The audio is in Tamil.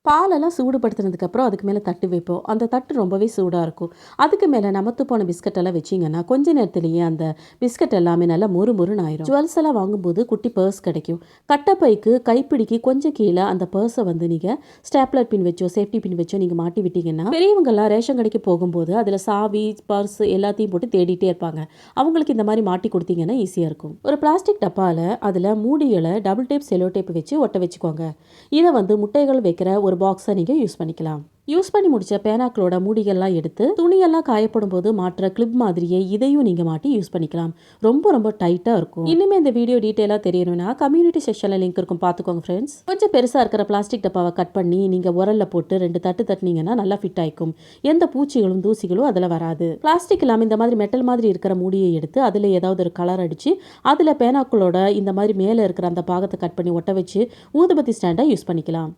பாலெல்லாம் சூடுபடுத்தினதுக்கப்புறம் அதுக்கு மேலே தட்டு வைப்போம். அந்த தட்டு ரொம்பவே சூடாக இருக்கும். அதுக்கு மேலே நமத்து போன பிஸ்கட் எல்லாம் வச்சிங்கன்னா கொஞ்ச நேரத்திலேயே அந்த பிஸ்கட் எல்லாமே நல்லா மொறு மொறுன்னு ஆயிரும். ஜுவல்ஸ் எல்லாம் வாங்கும்போது குட்டி பர்ஸ் கிடைக்கும். கட்டைப்பைக்கு கைப்பிடிக்கு கொஞ்சம் கீழே அந்த பர்ஸை வந்து நீங்கள் ஸ்டேப்லர் பின் வச்சோ சேஃப்டி பின் வச்சோ நீங்கள் மாட்டி விட்டீங்கன்னா பெரியவங்கெல்லாம் ரேஷன் கடைக்கு போகும்போது அதில் சாவி பர்ஸ் எல்லாத்தையும் போட்டு தேடிட்டே இருப்பாங்க. அவங்களுக்கு இந்த மாதிரி மாட்டி கொடுத்தீங்கன்னா ஈஸியாக இருக்கும். ஒரு பிளாஸ்டிக் டப்பாவில் அதில் மூடிகளை டபுள் டேப் செலோ டேப் வச்சு ஒட்ட வச்சுக்கோங்க. இதை வந்து முட்டைகள் வைக்கிற ஒரு பாக்ஸை நீங்கள் யூஸ் பண்ணிக்கலாம். யூஸ் பண்ணி முடிச்ச பேனாக்களோட மூடிகள்லாம் எடுத்து துணியெல்லாம் காயப்படும் போது மாற்ற கிளிப் மாதிரியே இதையும் நீங்கள் மாட்டி யூஸ் பண்ணிக்கலாம். ரொம்ப ரொம்ப டைட்டாக இருக்கும். இன்னுமே இந்த வீடியோ டீட்டெயிலாக தெரியணும்னா கம்யூனிட்டி செக்ஷனில் லிங்க் இருக்கும், பார்த்துக்கோங்க ஃப்ரெண்ட்ஸ். கொஞ்சம் பெருசாக இருக்கிற பிளாஸ்டிக் டப்பாவை கட் பண்ணி நீங்கள் உரல்ல போட்டு 2 தட்டு தட்டினீங்கன்னா நல்லா ஃபிட் ஆயிக்கும். எந்த பூச்சிகளும் தூசிகளும் அதில் வராது. பிளாஸ்டிக் இல்லாமல் இந்த மாதிரி மெட்டல் மாதிரி இருக்கிற மூடியை எடுத்து அதில் ஏதாவது ஒரு கலர் அடித்து அதில் பேனாக்களோட இந்த மாதிரி மேலே இருக்கிற அந்த பாகத்தை கட் பண்ணி ஒட்ட வச்சு ஊதுபத்தி ஸ்டாண்டாக யூஸ் பண்ணிக்கலாம்.